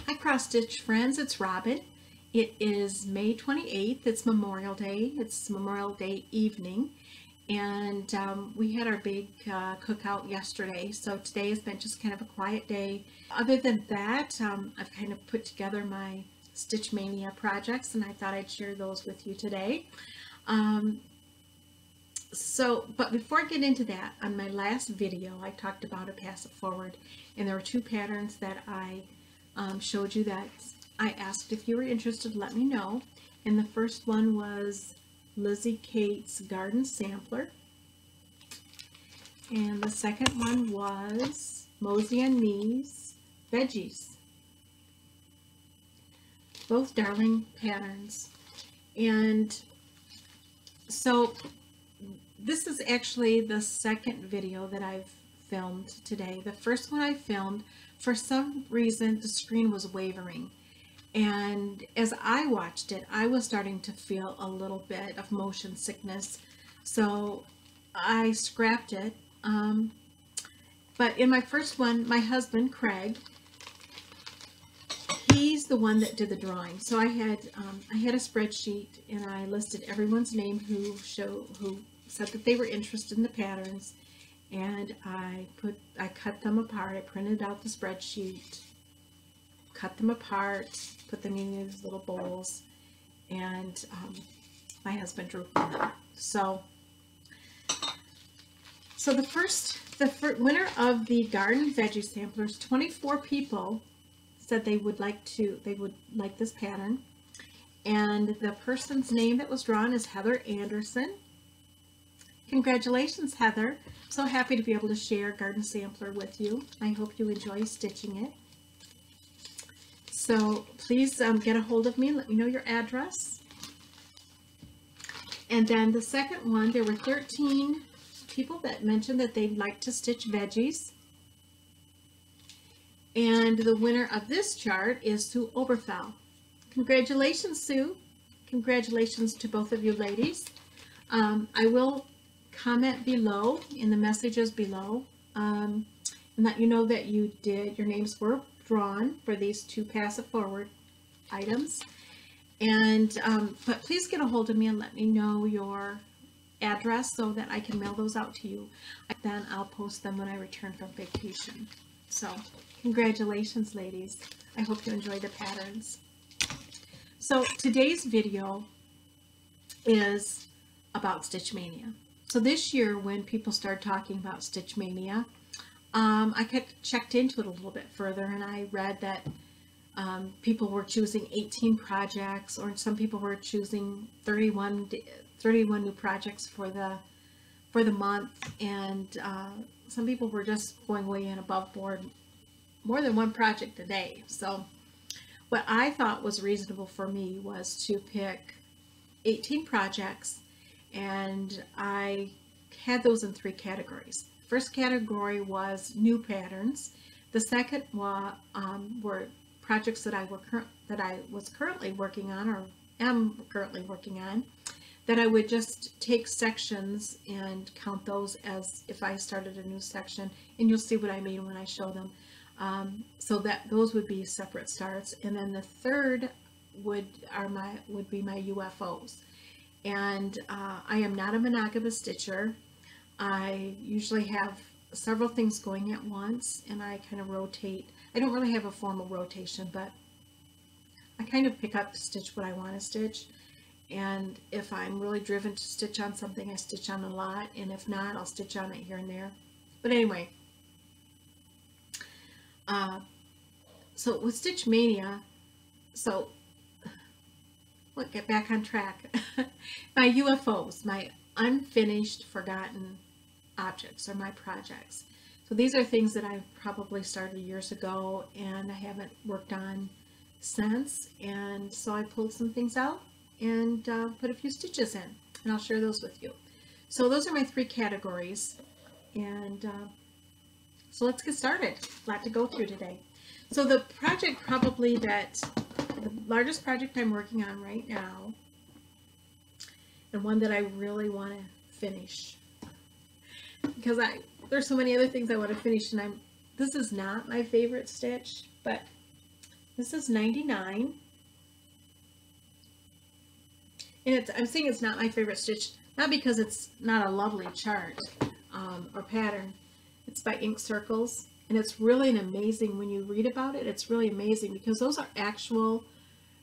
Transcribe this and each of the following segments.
Hi cross stitch friends, it's Robin. It is May 28th, it's Memorial Day, it's Memorial Day evening, and we had our big cookout yesterday, so today has been just kind of a quiet day. Other than that, I've kind of put together my Stitch Mania projects, and I thought I'd share those with you today. But before I get into that, on my last video I talked about a pass it forward, and there were two patterns that I showed you that I asked if you were interested, let me know. And the first one was Lizzie Kate's Garden Sampler, and the second one was Mosey and me's Veggies. Both darling patterns. And so this is actually the second video that I've filmed today. The first one I filmed, for some reason the screen was wavering, and as I watched it I was starting to feel a little bit of motion sickness, so I scrapped it. But in my first one, my husband Craig, he's the one that did the drawing. So I had a spreadsheet, and I listed everyone's name who said that they were interested in the patterns, and I cut them apart. I printed out the spreadsheet, cut them apart, put them in these little bowls, and my husband drew from them. So the winner of the Garden Veggie Samplers, 24 people said they would like this pattern, and the person's name that was drawn is Heather Anderson. Congratulations, Heather. So happy to be able to share Garden Sampler with you. I hope you enjoy stitching it. So please get a hold of me and let me know your address. And then the second one, there were 13 people that mentioned that they'd like to stitch veggies. And the winner of this chart is Sue Oberfell. Congratulations, Sue. Congratulations to both of you ladies. I will comment below in the messages below and let you know that your names were drawn for these two pass it forward items. And but please get a hold of me and let me know your address so that I can mail those out to you. Then I'll post them when I return from vacation. So congratulations, ladies. I hope you enjoy the patterns. So today's video is about Stitch Mania. So this year, when people started talking about Stitch Mania, I checked into it a little bit further, and I read that people were choosing 18 projects, or some people were choosing 31 new projects for the month, and some people were just going way in above board, more than one project a day. So what I thought was reasonable for me was to pick 18 projects, and I had those in 3 categories. First category was new patterns. The second were projects that I was currently working on, or am currently working on, that I would just take sections and count those as if I started a new section, and you'll see what I mean when I show them. So that those would be separate starts. And then the third would be my UFOs. And I am not a monogamous stitcher. I usually have several things going at once, and I kind of rotate. I don't really have a formal rotation, but I kind of pick up to stitch what I want to stitch. And if I'm really driven to stitch on something, I stitch on a lot, and if not, I'll stitch on it here and there. But anyway, so with Stitch Mania, so let's get back on track. My UFOs, my unfinished, forgotten objects, are my projects. So these are things that I've probably started years ago, and I haven't worked on since. And so I pulled some things out and put a few stitches in, and I'll share those with you. So those are my 3 categories, and so let's get started. A lot to go through today. So the project the largest project I'm working on right now, and one that I really want to finish, because there's so many other things I want to finish, and this is not my favorite stitch, but This is 99. And I'm saying it's not my favorite stitch, not because it's not a lovely chart or pattern. It's by Ink Circles, and it's really an amazing, when you read about it, it's really amazing because those are actual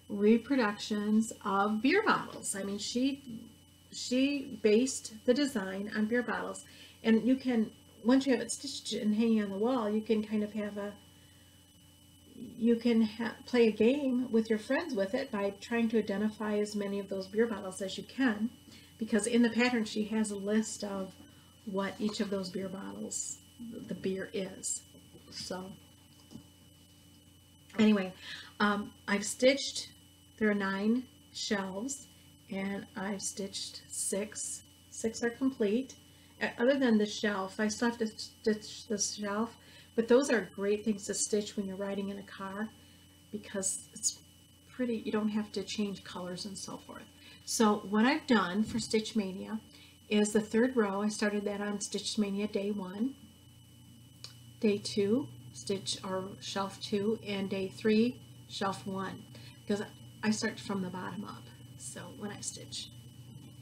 reproductions of beer bottles. I mean, she based the design on beer bottles, and you can, once you have it stitched and hanging on the wall, you can kind of have a, play a game with your friends with it by trying to identify as many of those beer bottles as you can, because in the pattern she has a list of what each of those beer bottles, the beer is. So anyway, I've stitched, there are 9 shelves, and I've stitched 6. 6 are complete. Other than the shelf, I still have to stitch the shelf, but those are great things to stitch when you're riding in a car because it's pretty, you don't have to change colors and so forth. So what I've done for Stitch Mania is the 3rd row, I started that on Stitch Mania day 1, day 2, stitch or shelf 2, and day 3, shelf 1, because I start from the bottom up. So when I stitch,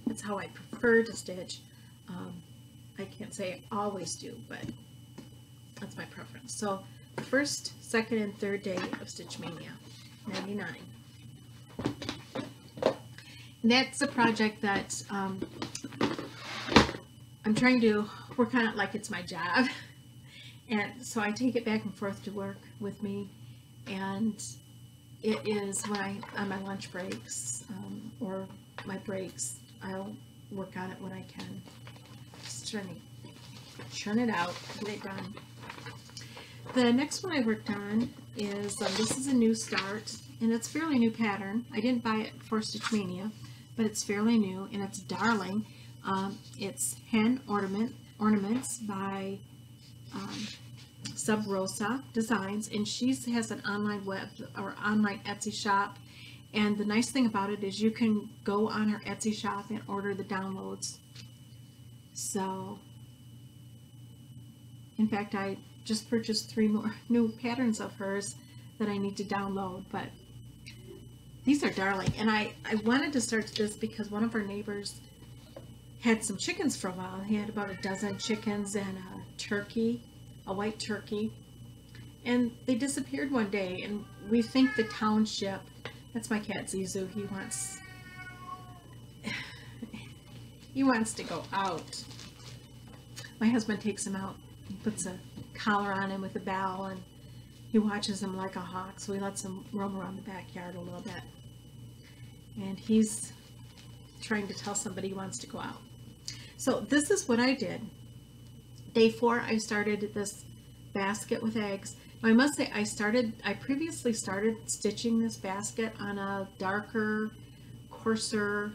that's how I prefer to stitch. I can't say I always do, but that's my preference. So the 1st, 2nd, and 3rd day of Stitch Mania, 99. And that's a project that I'm trying to work on it like it's my job. And so I take it back and forth to work with me, and it is when on my lunch breaks or my breaks, I'll work on it when I can. Just trying to churn it out, get it done. The next one I worked on is, this is a new start, and it's a fairly new pattern. I didn't buy it for Stitch Mania, but it's fairly new, and it's darling. It's Hen Ornaments by Sub Rosa Designs, and she has an online web or online Etsy shop, and the nice thing about it is you can go on her Etsy shop and order the downloads. So in fact, I just purchased 3 more new patterns of hers that I need to download, but these are darling. And I wanted to start this because one of our neighbors had some chickens for a while. He had about a dozen chickens and a turkey, a white turkey, and they disappeared one day, and we think the township, that's my cat Zizu, he wants to go out. My husband takes him out, he puts a collar on him with a bell, and he watches him like a hawk, so he lets him roam around the backyard a little bit, and he's trying to tell somebody he wants to go out. So this is what I did. Day 4, I started this basket with eggs. Now I must say I previously started stitching this basket on a darker, coarser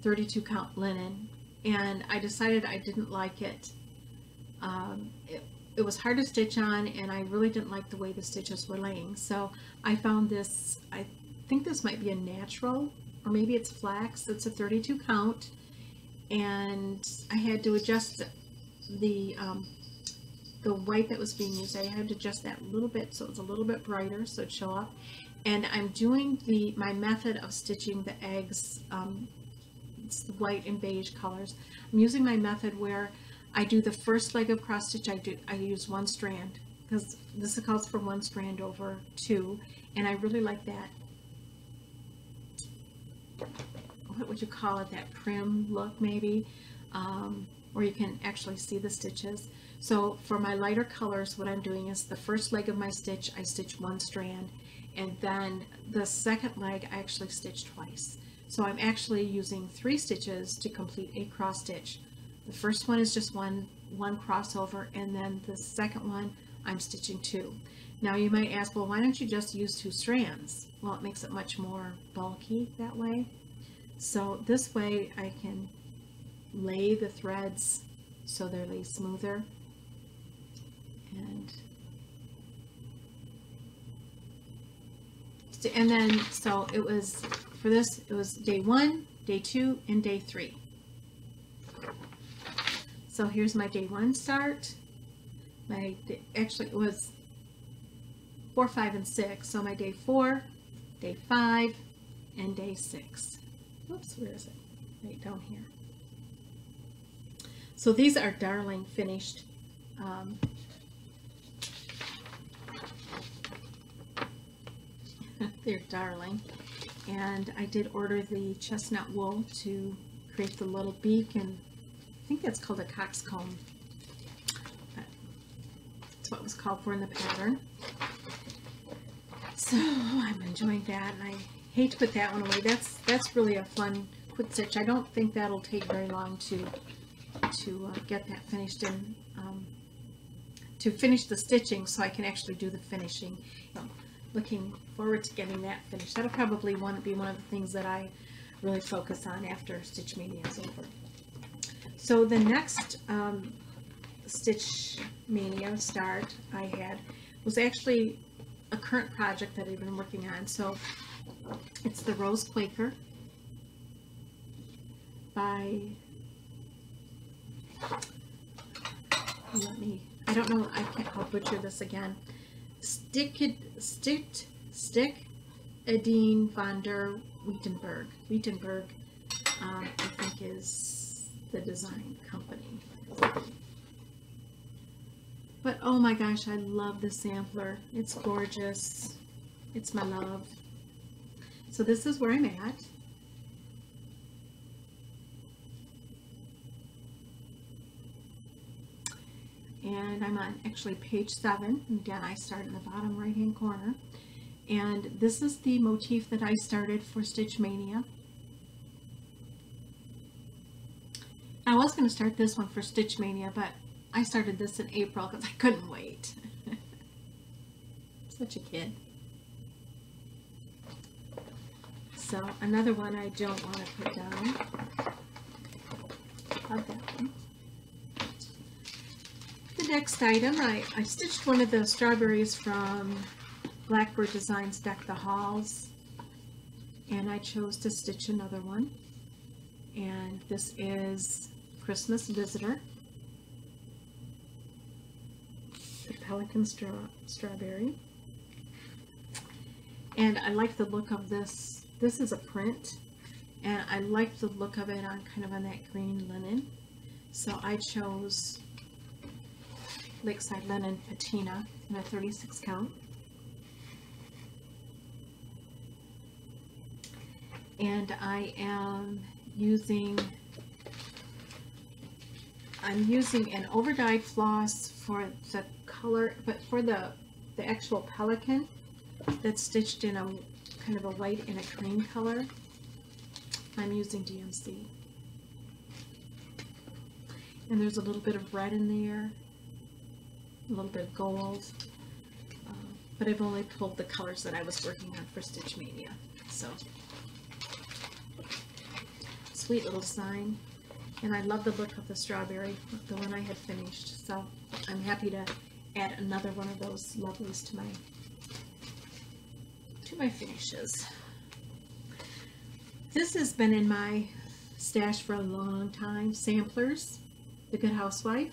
32 count linen, and I decided I didn't like it. It was hard to stitch on, and I really didn't like the way the stitches were laying. So I found this, I think this might be a natural, or maybe it's flax. It's a 32 count, and I had to adjust the white that was being used. I had to adjust that a little bit so it was a little bit brighter so it'd show up. And I'm doing my method of stitching the eggs, it's the white and beige colors. I'm using my method where I do the first leg of cross stitch, I use 1 strand, because this calls for 1 strand over 2, and I really like that, what would you call it, that prim look maybe, where you can actually see the stitches. So for my lighter colors, what I'm doing is the first leg of my stitch, I stitch 1 strand, and then the second leg I actually stitch twice. So I'm actually using 3 stitches to complete a cross stitch. The first one is just one crossover, and then the second one I'm stitching 2. Now you might ask, well, why don't you just use 2 strands? Well, it makes it much more bulky that way. So this way I can lay the threads so they're laid smoother. And then, so it was, for this, it was day 1, day 2, and day 3. So here's my day 1 start. Actually it was 4, 5, and 6. So my day 4, day 5, and day 6. Whoops, where is it? Right down here. So these are darling finished. They're darling. And I did order the chestnut wool to create the little beak, and I think that's called a coxcomb. That's what it was called for in the pattern. So I'm enjoying that, and I hate to put that one away. That's really a fun quick stitch. I don't think that'll take very long to get that finished, and to finish the stitching so I can actually do the finishing. So, looking forward to getting that finished. That'll probably be one of the things that I really focus on after Stitch Mania is over. So the next Stitch Mania start I had was actually a current project that I've been working on. So it's the Rose Quaker by, I don't know, I'll butcher this again. Stick Adine van der Wittenberg. Wittenberg, I think, is the design company. But oh my gosh, I love the sampler. It's gorgeous. It's my love. So this is where I'm at. And I'm on actually page 7. Again, I start in the bottom right hand corner. And this is the motif that I started for Stitch Mania. I was going to start this one for Stitch Mania, but I started this in April because I couldn't wait. Such a kid. So another one I don't want to put down. Love that one. The next item, I stitched one of the strawberries from Blackbird Designs Deck the Halls, and I chose to stitch another one. And this is Christmas Visitor, the Pelican Strawberry. And I like the look of this. This is a print, and I like the look of it on kind of on that green linen. So I chose Lakeside Linen Patina in a 36 count. And I am using an overdyed floss for the color, but for the actual pelican that's stitched in a kind of a white and a cream color, I'm using DMC. And there's a little bit of red in there, a little bit of gold, but I've only pulled the colors that I was working on for Stitch Mania. So sweet little sign, and I love the look of the strawberry, the one I had finished. So I'm happy to add another one of those lovelies to my finishes. This has been in my stash for a long time. Samplers, The Good Housewife.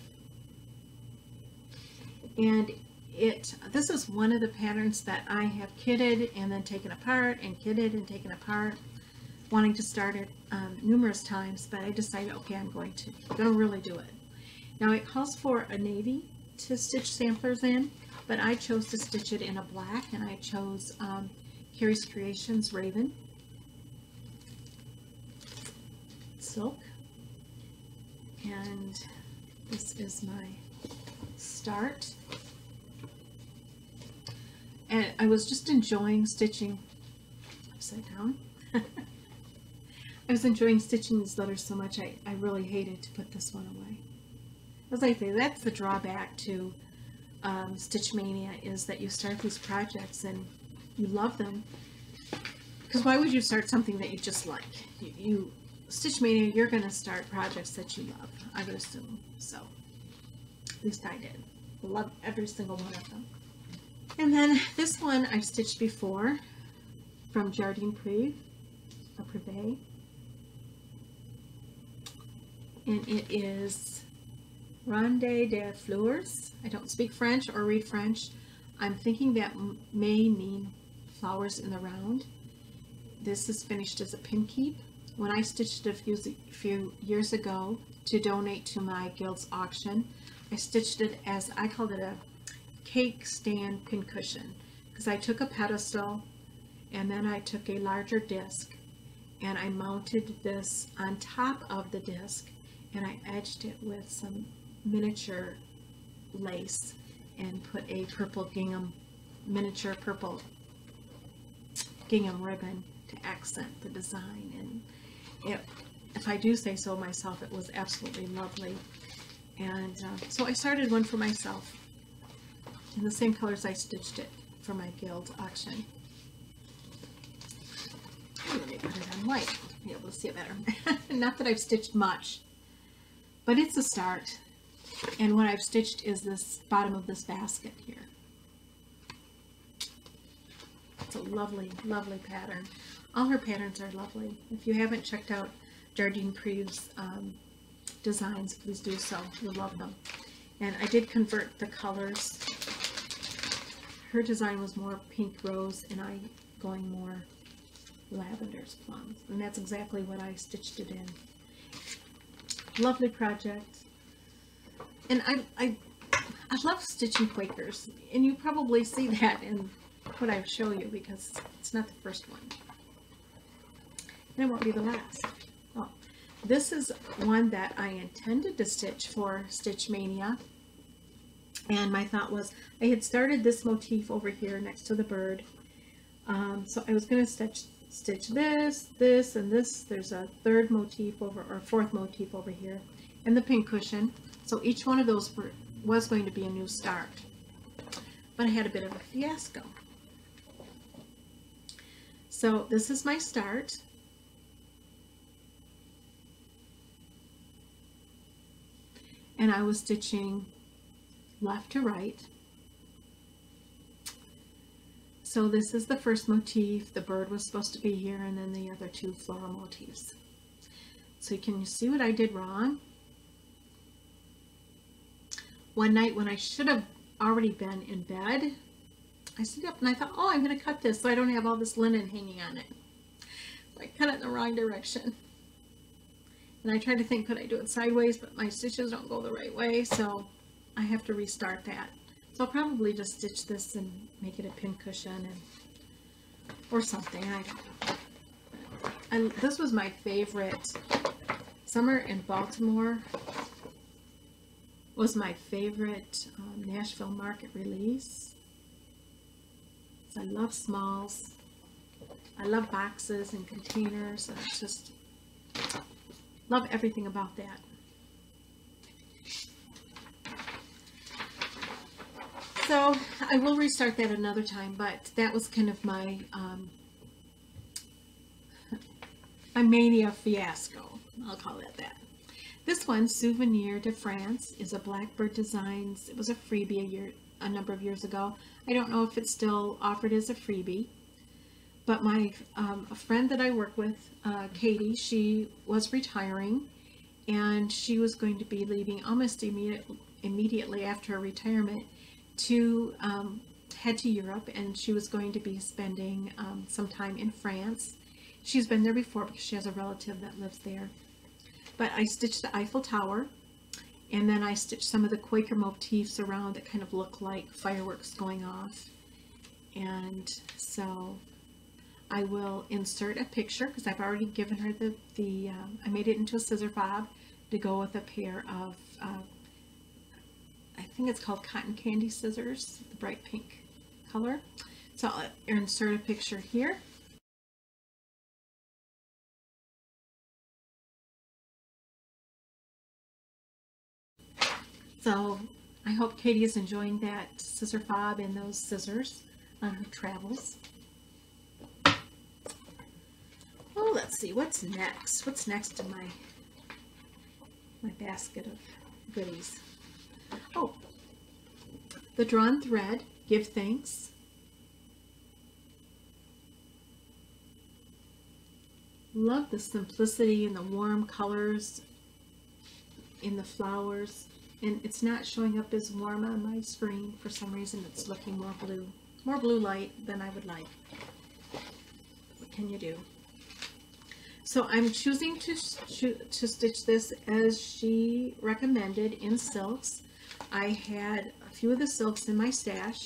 And this is one of the patterns that I have kitted and then taken apart and kitted and taken apart, wanting to start it numerous times, but I decided, okay, I'm going to really do it. Now it calls for a navy to stitch samplers in, but I chose to stitch it in a black, and I chose Carrie's Creations Raven silk, and this is my start. And I was just enjoying stitching upside down. I was enjoying stitching these letters so much, I really hated to put this one away. As I say, that's the drawback to Stitch Mania, is that you start these projects and you love them. Because why would you start something that you just like? Stitch Mania, you're going to start projects that you love, I would assume. So, at least I did. I love every single one of them. And then this one I've stitched before from Jardin Privé, or Privé. And it is Ronde de Fleurs. I don't speak French or read French. I'm thinking that may mean flowers in the round. This is finished as a pin keep. When I stitched it a few years ago to donate to my guild's auction, I stitched it as, I called it a cake stand pin cushion, because I took a pedestal and then I took a larger disc and I mounted this on top of the disc and I edged it with some miniature lace and put a purple gingham, miniature purple gingham ribbon to accent the design. And it, if I do say so myself, it was absolutely lovely. And so I started one for myself in the same colors I stitched it for my guild auction. Let me put it on white, be able to see it better. Not that I've stitched much, but it's a start. And what I've stitched is this bottom of this basket here. It's a lovely, lovely pattern. All her patterns are lovely. If you haven't checked out Jardine Preve's designs, please do so. You'll love them. And I did convert the colors. Her design was more pink rose and I going more lavenders plums. And that's exactly what I stitched it in. Lovely project. And I love stitching Quakers. And you probably see that in what I show you because it's not the first one. And it won't be the last. Oh, this is one that I intended to stitch for Stitch Mania. And my thought was, I had started this motif over here next to the bird. So I was going to stitch this, this, and this. There's a third motif over, or fourth motif over here. And the pin cushion. So each one of those was going to be a new start. But I had a bit of a fiasco. So this is my start. And I was stitching left to right. So this is the first motif. The bird was supposed to be here, and then the other two floral motifs. So can you see what I did wrong? One night when I should have already been in bed, I stood up and I thought, oh, I'm going to cut this so I don't have all this linen hanging on it. So I cut it in the wrong direction. And I tried to think, could I do it sideways, but my stitches don't go the right way, so I have to restart that. So I'll probably just stitch this and make it a pin cushion and or something. I don't know. And this was my favorite. Summer in Baltimore was my favorite Nashville Market release. So I love smalls. I love boxes and containers. And it's just love everything about that. So I will restart that another time, but that was kind of my my Mania fiasco. I'll call it that. This one, Souvenir de France, is a Blackbird Designs. It was a freebie a number of years ago. I don't know if it's still offered as a freebie, but my a friend that I work with, Katie, she was retiring, and she was going to be leaving almost immediately after her retirement to head to Europe, and she was going to be spending some time in France. She's been there before because she has a relative that lives there. But I stitched the Eiffel Tower, and then I stitched some of the Quaker motifs around that kind of look like fireworks going off. And so I will insert a picture because I've already given her I made it into a scissor fob to go with a pair of I think it's called cotton candy scissors, the bright pink color. So I'll insert a picture here. So I hope Katie is enjoying that scissor fob and those scissors on her travels. Oh, let's see, what's next? What's next in my basket of goodies? Oh, the drawn thread, Give Thanks. Love the simplicity and the warm colors in the flowers. And it's not showing up as warm on my screen. For some reason, it's looking more blue light than I would like. What can you do? So I'm choosing to stitch this as she recommended in silks. I had a few of the silks in my stash.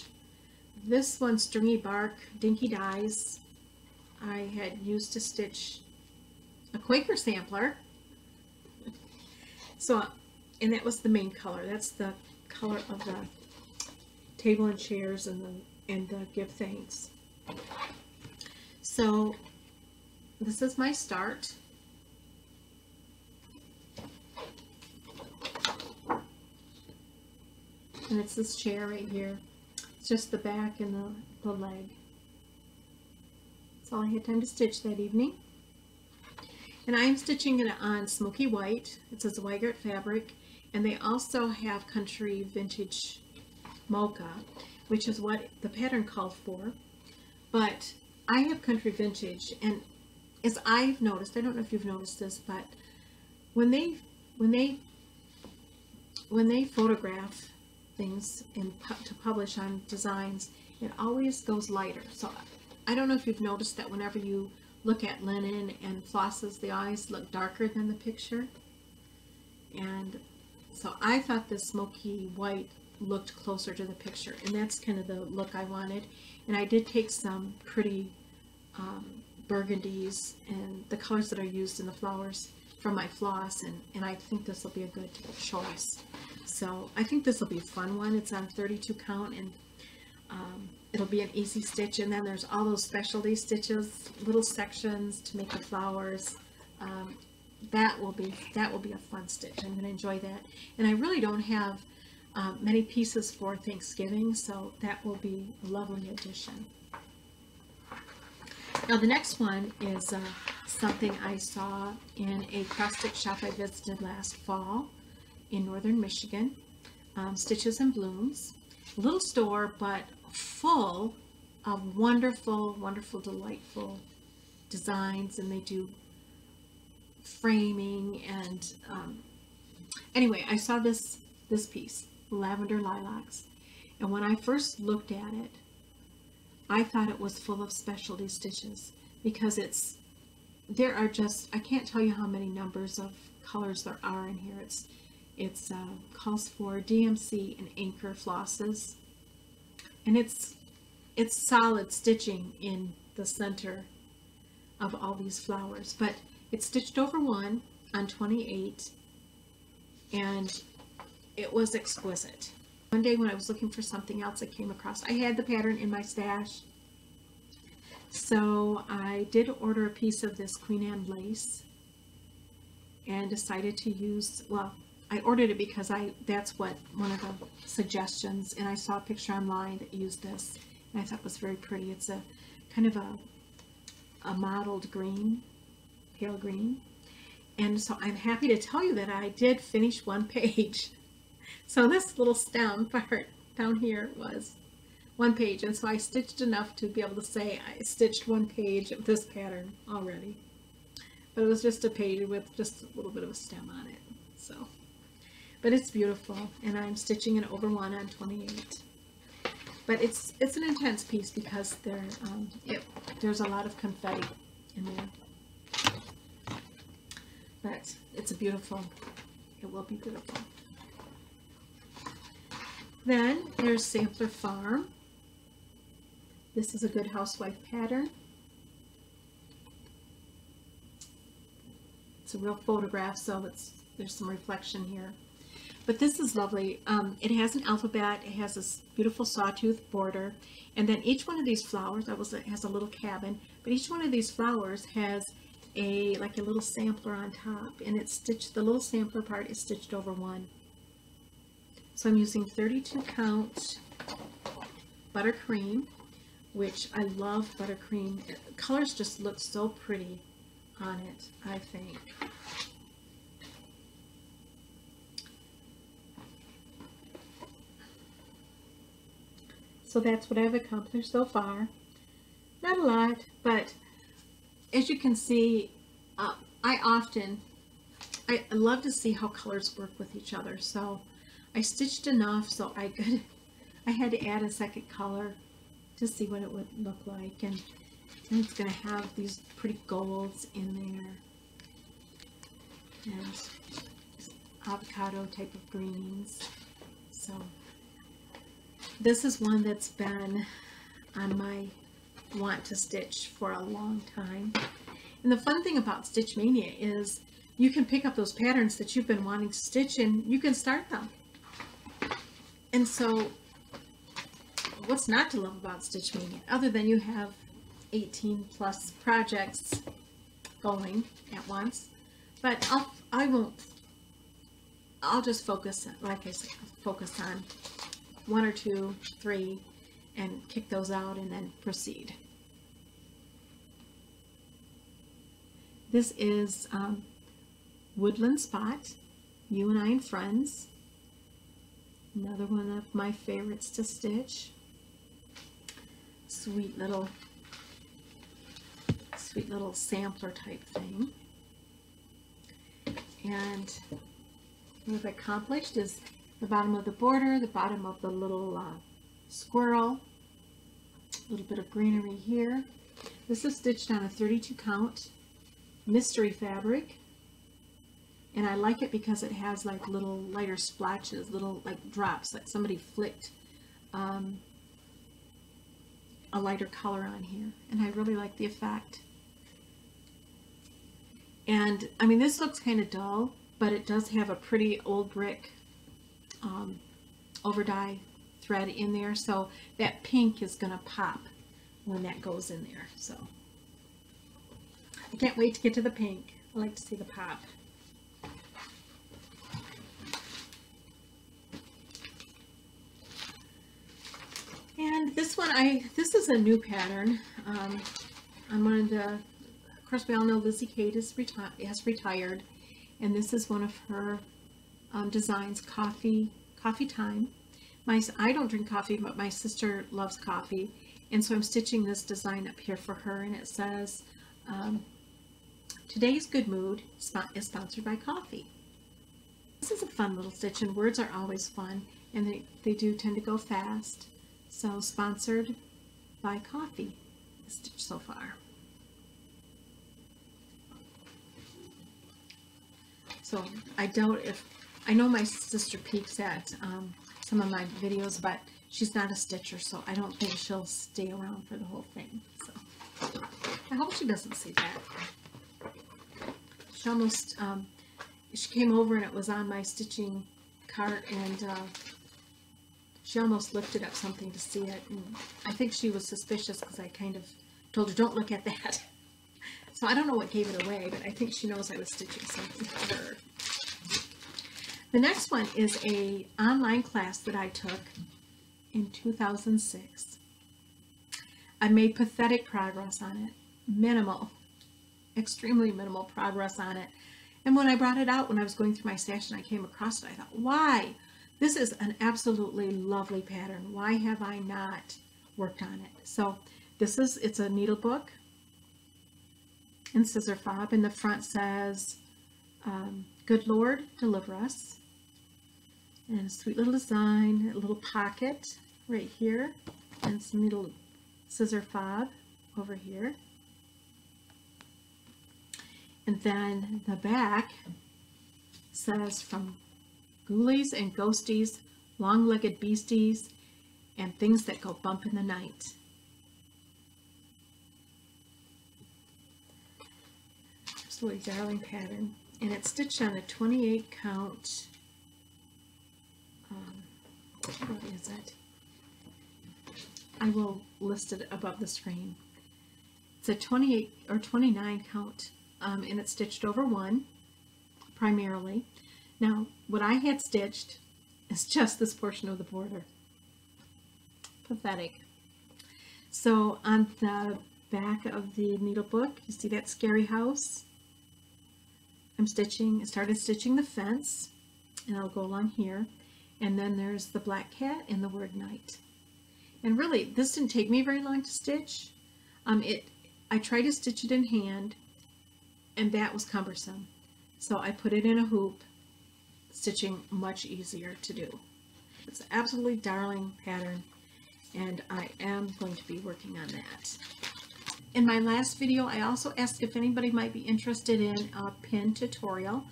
This one, Stringy Bark Dinky Dyes, I had used to stitch a Quaker sampler. So, and that was the main color. That's the color of the table and chairs and the give thanks. So this is my start. And it's this chair right here. It's just the back and the leg. That's all I had time to stitch that evening. And I am stitching it on smoky white. It's a Zweigart fabric. And they also have Country Vintage Mocha, which is what the pattern called for. But I have Country Vintage, and as I've noticed, I don't know if you've noticed this, but when they photograph things to publish on designs, it always goes lighter. So I don't know if you've noticed that whenever you look at linen and flosses, the eyes look darker than the picture. And so I thought the smoky white looked closer to the picture, and that's kind of the look I wanted. And I did take some pretty burgundies and the colors that are used in the flowers from my floss, and I think this will be a good choice. So I think this will be a fun one. It's on 32 count, and it'll be an easy stitch. And then there's all those specialty stitches, little sections to make the flowers. That will be a fun stitch. I'm going to enjoy that. And I really don't have many pieces for Thanksgiving, so that will be a lovely addition. Now the next one is something I saw in a cross-stitch shop I visited last fall in northern Michigan. Stitches and Blooms. A little store, but full of wonderful, wonderful, delightful designs, and they do framing. And anyway, I saw this piece, Lavender Lilacs, and when I first looked at it, I thought it was full of specialty stitches, because there are just, I can't tell you how many numbers of colors there are in here. It's calls for DMC and anchor flosses, and it's solid stitching in the center of all these flowers, but it's stitched over 1 on 28, and it was exquisite. One day when I was looking for something else I came across, I had the pattern in my stash, so I did order a piece of this Queen Anne lace and decided to use, well, I ordered it because that's what one of the suggestions, and I saw a picture online that used this, and I thought it was very pretty. It's a kind of a mottled green, pale green, and so I'm happy to tell you that I did finish 1 page. So this little stem part down here was 1 page, and so I stitched enough to be able to say I stitched 1 page of this pattern already. But it was just a page with just a little bit of a stem on it. So, but it's beautiful, and I'm stitching it over 1 on 28. But it's an intense piece because there's a lot of confetti in there. But it's a beautiful. It will be beautiful. Then there's Sampler Farm. This is a Good Housewife pattern. It's a real photograph, so there's some reflection here. But this is lovely. It has an alphabet. It has this beautiful sawtooth border, and then each one of these flowers has a little cabin. But each one of these flowers has like a little sampler on top, and it's stitched. The little sampler part is stitched over 1. So I'm using 32 count buttercream, which I love buttercream. Colors just look so pretty on it, I think. So that's what I've accomplished so far. Not a lot, but as you can see, I love to see how colors work with each other. So I stitched enough so I had to add a second color to see what it would look like, and it's going to have these pretty golds in there and avocado type of greens. So this is one that's been on my want to stitch for a long time. And the fun thing about Stitch Mania is you can pick up those patterns that you've been wanting to stitch and you can start them. And so what's not to love about Stitch Mania, other than you have 18 plus projects going at once? But I'll just focus, like I said, focus on 1 or 2, 3, and kick those out and then proceed. This is Woodland Spot, You and I and Friends. Another one of my favorites to stitch. Sweet little sampler type thing. And what I've accomplished is the bottom of the border, the bottom of the little squirrel, a little bit of greenery here. This is stitched on a 32 count mystery fabric, and I like it because it has like little lighter splotches, little like drops, like somebody flicked a lighter color on here, and I really like the effect. And I mean, this looks kind of dull, but it does have a pretty old brick over dye thread in there, so that pink is going to pop when that goes in there. So I can't wait to get to the pink. I like to see the pop. And this one, this is a new pattern. I'm one of the, of course we all know Lizzie Kate has retired, and this is one of her designs, Coffee Time. I don't drink coffee, but my sister loves coffee, and so I'm stitching this design up here for her, and it says, today's good mood is sponsored by coffee. This is a fun little stitch, and words are always fun, and they do tend to go fast. So sponsored by coffee, this stitch so far. So I know my sister peeks at some of my videos, but she's not a stitcher, so I don't think she'll stay around for the whole thing. So I hope she doesn't see that. She almost, she came over and it was on my stitching cart, and she almost lifted up something to see it, and I think she was suspicious because I kind of told her, don't look at that. So I don't know what gave it away, but I think she knows I was stitching something for her. The next one is a online class that I took in 2006. I made pathetic progress on it. Minimal, extremely minimal progress on it. And when I brought it out, when I was going through my stash and I came across it, I thought, why? This is an absolutely lovely pattern. Why have I not worked on it? So it's a needle book and scissor fob. In the front says, good Lord, deliver us. And a sweet little design, a little pocket right here, and some little scissor fob over here. And then the back says, from ghoulies and ghosties, long-legged beasties, and things that go bump in the night. Absolutely darling pattern. And it's stitched on a 28 count, what is it? I will list it above the screen. It's a 28 or 29 count, and it's stitched over 1 primarily. Now, what I had stitched is just this portion of the border. Pathetic. So on the back of the needle book, you see that scary house? I started stitching the fence, and I'll go along here. And then there's the black cat and the word night. And really, this didn't take me very long to stitch. I tried to stitch it in hand, and that was cumbersome. So I put it in a hoop, stitching much easier to do. It's an absolutely darling pattern, and I am going to be working on that. In my last video, I also asked if anybody might be interested in a pin tutorial,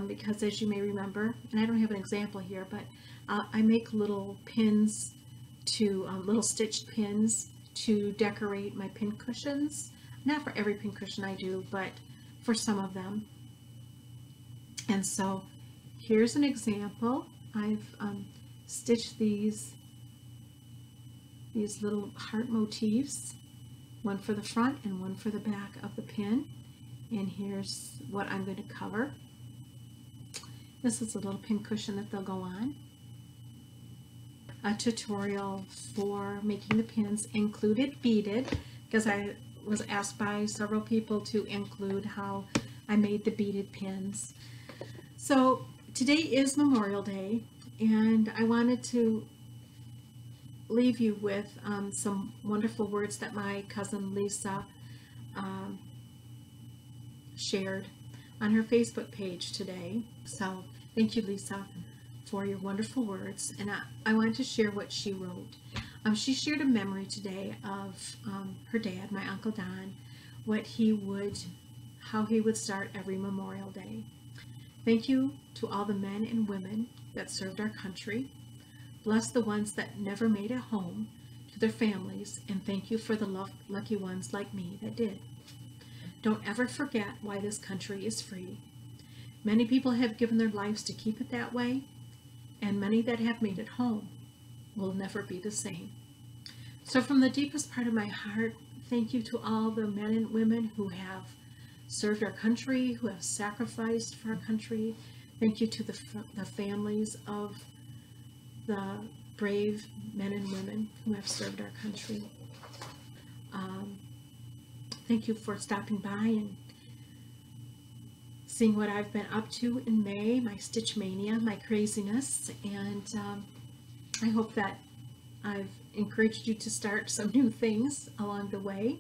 because as you may remember, and I don't have an example here, but I make little pins to, little stitched pins to decorate my pin cushions. Not for every pin cushion I do, but for some of them. And so here's an example. I've stitched these little heart motifs, one for the front and one for the back of the pin. And here's what I'm going to cover. This is a little pin cushion that they'll go on. A tutorial for making the pins included beaded, because I was asked by several people to include how I made the beaded pins. So today is Memorial Day, and I wanted to leave you with some wonderful words that my cousin Lisa shared on her Facebook page today. So thank you, Lisa, for your wonderful words, and I wanted to share what she wrote. She shared a memory today of her dad, my Uncle Don, how he would start every Memorial Day. Thank you to all the men and women that served our country. Bless the ones that never made it home to their families, and thank you for the lucky ones like me that did. Don't ever forget why this country is free. Many people have given their lives to keep it that way, and many that have made it home will never be the same. So from the deepest part of my heart, thank you to all the men and women who have served our country, who have sacrificed for our country. Thank you to the families of the brave men and women who have served our country. Thank you for stopping by and seeing what I've been up to in May, my stitch mania, my craziness, and I hope that I've encouraged you to start some new things along the way.